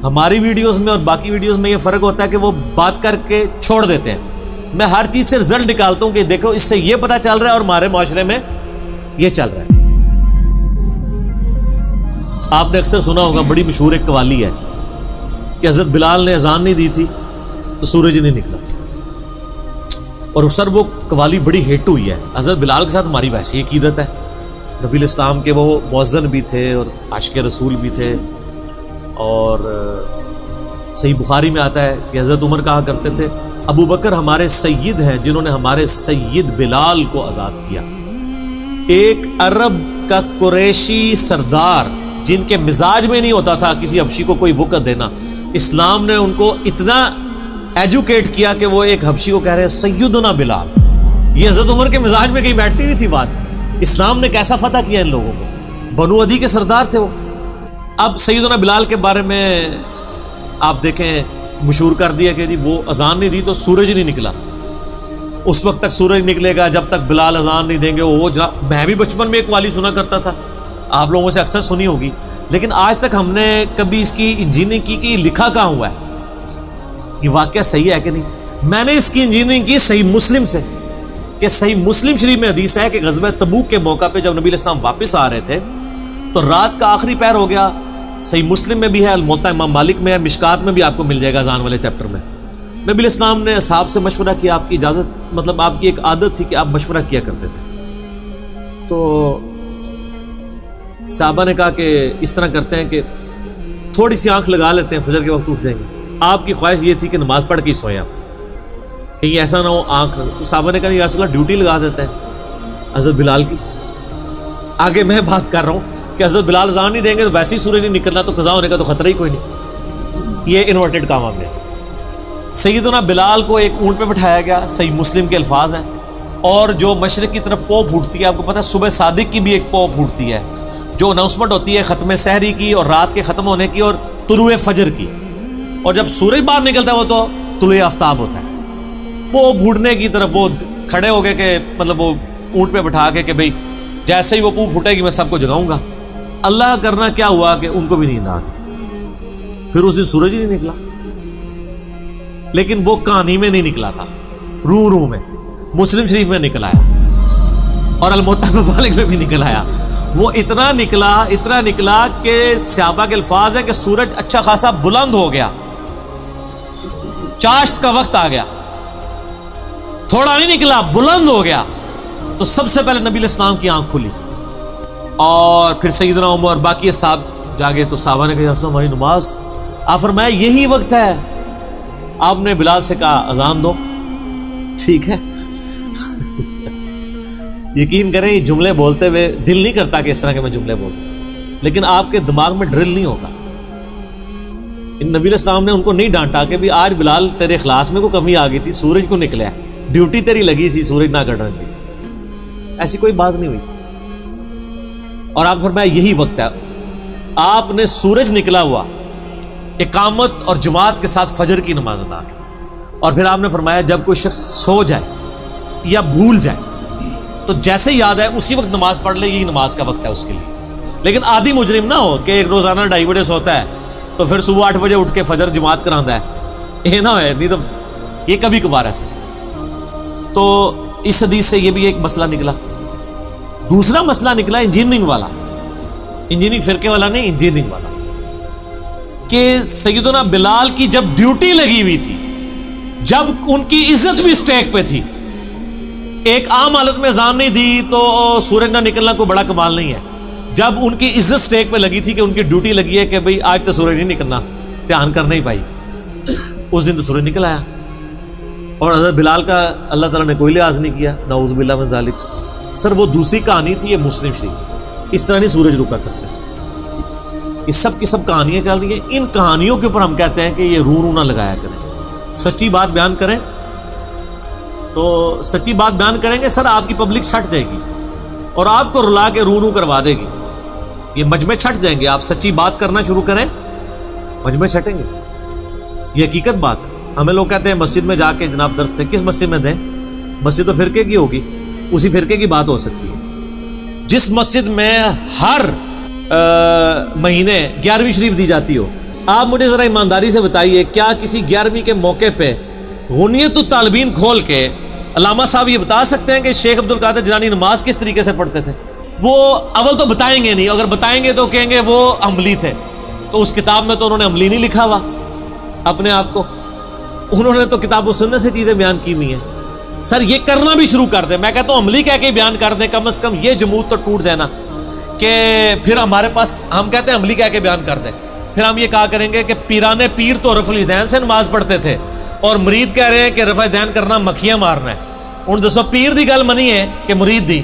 ہماری ویڈیوز میں اور باقی ویڈیوز میں یہ فرق ہوتا ہے کہ وہ بات کر کے چھوڑ دیتے ہیں. میں ہر چیز سے رزلٹ نکالتا ہوں کہ دیکھو اس سے یہ پتہ چل رہا ہے اور ہمارے معاشرے میں یہ چل رہا ہے. آپ نے اکثر سنا ہوگا, بڑی مشہور ایک قوالی ہے کہ حضرت بلال نے اذان نہیں دی تھی تو سورج نہیں نکلا. اور سر وہ قوالی بڑی ہٹ ہوئی ہے. حضرت بلال کے ساتھ ہماری ویسی عقیدت ہے, نبی الاسلام کے وہ مؤذن بھی تھے اور عاشق رسول بھی تھے. اور صحیح بخاری میں آتا ہے کہ حضرت عمر کہا کرتے تھے ابو بکر ہمارے سید ہیں جنہوں نے ہمارے سید بلال کو آزاد کیا. ایک عرب کا قریشی سردار جن کے مزاج میں نہیں ہوتا تھا کسی حبشی کو کوئی وقت دینا, اسلام نے ان کو اتنا ایجوکیٹ کیا کہ وہ ایک حبشی کو کہہ رہے ہیں سیدنا بلال. یہ حضرت عمر کے مزاج میں کہیں بیٹھتی نہیں تھی بات. اسلام نے کیسا فتح کیا ان لوگوں کو, بنو عدی کے سردار تھے وہ. اب سیدنا بلال کے بارے میں آپ دیکھیں مشہور کر دیا کہ جی وہ اذان نہیں دی تو سورج نہیں نکلا. اس وقت تک سورج نکلے گا جب تک بلال اذان نہیں دیں گے. وہ میں بھی بچپن میں ایک والی سنا کرتا تھا, آپ لوگوں سے اکثر سنی ہوگی, لیکن آج تک ہم نے کبھی اس کی انجینئرنگ کی کہ یہ لکھا کہاں ہوا ہے, یہ واقعہ صحیح ہے کہ نہیں. میں نے اس کی انجینئرنگ کی صحیح مسلم سے, کہ صحیح مسلم شریف میں حدیث ہے کہ غزوہ تبوک کے موقع پہ جب نبی علیہ السلام واپس آ رہے تھے تو رات کا آخری پہر ہو گیا. صحیح مسلم میں بھی ہے, الموطا امام مالک میں ہے, مشکات میں بھی آپ کو مل جائے گا اذان والے چیپٹر میں. نبی علیہ السلام نے اصحاب سے مشورہ کیا, آپ کی اجازت مطلب آپ کی ایک عادت تھی کہ آپ مشورہ کیا کرتے تھے. تو صحابہ نے کہا کہ اس طرح کرتے ہیں کہ تھوڑی سی آنکھ لگا لیتے ہیں, فجر کے وقت اٹھ جائیں گے. آپ کی خواہش یہ تھی کہ نماز پڑھ کے ہی سوئیں آپ, کہیں ایسا نہ ہو آنکھ. صحابہ نے کہا یا رسول اللہ ڈیوٹی لگا دیتے ہیں حضرت بلال کی. آگے میں بات کر رہا ہوں کہ حضرت بلال اذان نہیں دیں گے تو ویسے ہی سورج نہیں نکلنا, تو قضا ہونے کا تو خطرہ ہی کوئی نہیں. یہ انورٹڈ کام ہم نے. سیدنا بلال کو ایک اونٹ پہ بٹھایا گیا, صحیح مسلم کے الفاظ ہیں, اور جو مشرق کی طرف پو پھوٹتی ہے, آپ کو پتہ ہے صبح صادق کی بھی ایک پو پھوٹتی ہے جو اناؤنسمنٹ ہوتی ہے ختم سحری کی اور رات کے ختم ہونے کی اور طلوع فجر کی. اور جب سورج باہر نکلتا ہے وہ تو طلوع آفتاب ہوتا ہے. وہ پھوٹنے کی طرف وہ کھڑے ہو گئے کہ مطلب وہ اونٹ پہ بٹھا کے کہ بھئی جیسے ہی وہ پو پھوٹے گی میں سب کو جگاؤں گا. اللہ کرنا کیا ہوا کہ ان کو بھی نیند آ گئی. پھر اس دن سورج ہی نہیں نکلا, لیکن وہ کہانی میں نہیں نکلا تھا, روح میں مسلم شریف میں نکل آیا اور الموطا مالک میں بھی نکل آیا. وہ اتنا نکلا کہ صحابہ کے الفاظ ہے کہ سورج اچھا خاصا بلند ہو گیا, چاشت کا وقت آ گیا, تھوڑا نہیں نکلا بلند ہو گیا. تو سب سے پہلے نبی علیہ السلام کی آنکھ کھلی اور پھر سیدنا عمر باقی صاحب جاگے. تو صحابہ نے کہا ہماری نماز. آپ فرمایا یہی وقت ہے. آپ نے بلال سے کہا اذان دو, ٹھیک ہے. یقین کریں یہ جملے بولتے ہوئے دل نہیں کرتا کہ اس طرح کے میں جملے بولوں, لیکن آپ کے دماغ میں ڈرل نہیں ہوگا. ان نبی علیہ السلام نے ان کو نہیں ڈانٹا کہ بھی آج بلال تیرے اخلاص میں کوئی کمی آ گئی تھی, سورج کو نکلا ہے, ڈیوٹی تیری لگی سی سورج نہ کٹنے کی. ایسی کوئی بات نہیں ہوئی. اور آپ فرمایا یہی وقت ہے. آپ نے سورج نکلا ہوا اقامت اور جماعت کے ساتھ فجر کی نماز ادا کی. اور پھر آپ نے فرمایا جب کوئی شخص سو جائے یا بھول جائے تو جیسے یاد ہے اسی وقت نماز پڑھ لے, یہی نماز کا وقت ہے اس کے لیے. لیکن عادی مجرم نہ ہو کہ ایک روزانہ 2:30 بجے سوتا ہے تو پھر صبح 8 بجے اٹھ کے فجر جماعت کراتا ہے, یہ نہ ہے. نہیں تو یہ کبھی کبھار ایسا. تو اس حدیث سے یہ بھی ایک مسئلہ نکلا. دوسرا مسئلہ نکلا انجینئرنگ والا, انجینئرنگ فرقے والا نہیں, انجینئرنگ والا, کہ سیدنا بلال کی جب ڈیوٹی لگی ہوئی تھی, جب ان کی عزت بھی سٹیک پہ تھی, ایک عام حالت میں اذان نہیں دی تو سورج نہ نکلنا کوئی بڑا کمال نہیں ہے. جب ان کی عزت سٹیک پہ لگی تھی کہ ان کی ڈیوٹی لگی ہے کہ بھئی آج تو سورج نہیں نکلنا, دھیان کرنا ہی بھائی, اس دن تو سورج نکل آیا. اور حضرت بلال کا اللہ تعالیٰ نے کوئی لحاظ نہیں کیا, نعوذ باللہ من ذالک. سر وہ دوسری کہانی تھی, یہ مسلم شریف. اس طرح نہیں سورج رکا کرتے. یہ سب کی سب کہانیاں چل رہی ہیں. ان کہانیوں کے اوپر ہم کہتے ہیں کہ یہ رو نہ لگایا کریں, سچی بات بیان کریں. تو سچی بات بیان کریں گے سر, آپ کی پبلک چھٹ جائے گی اور آپ کو رلا کے رو کروا دے گی. یہ مجمع چھٹ جائیں گے. آپ سچی بات کرنا شروع کریں, مجمع چھٹیں گے. یہ حقیقت بات ہے. ہمیں لوگ کہتے ہیں مسجد میں جا کے جناب درس دیں. کس مسجد میں دیں؟ مسجد تو فرقے کی ہوگی, اسی فرقے کی بات ہو سکتی ہے. جس مسجد میں ہر مہینے 11ویں شریف دی جاتی ہو, آپ مجھے ذرا ایمانداری سے بتائیے، کیا کسی 11ویں کے موقع پہ غنیت الطالبین کھول کے علامہ صاحب یہ بتا سکتے ہیں کہ شیخ عبد القادر جیلانی نماز کس طریقے سے پڑھتے تھے؟ وہ اول تو بتائیں گے نہیں، اگر بتائیں گے تو کہیں گے وہ عملی تھے، تو اس کتاب میں تو انہوں نے عملی نہیں لکھا ہوا اپنے آپ کو، انہوں نے تو کتاب و سنت سے چیزیں بیان کی ہوئی ہیں۔ سر یہ کرنا بھی شروع کر دیں، میں کہتا ہوں عملی کہہ کے بیان کر دیں، کم از کم یہ جمود تو ٹوٹ جائے نا کہ پھر ہمارے پاس، ہم کہتے ہیں عملی کہہ کے بیان کر دیں، پھر ہم یہ کہا کریں گے کہ پیران پیر تو رفع الیدین سے نماز پڑھتے تھے اور مرید کہہ رہے ہیں کہ رفع دین کرنا مکھیاں مارنا ہے۔ ان دسو پیر دی گل منی ہے کہ مرید دی؟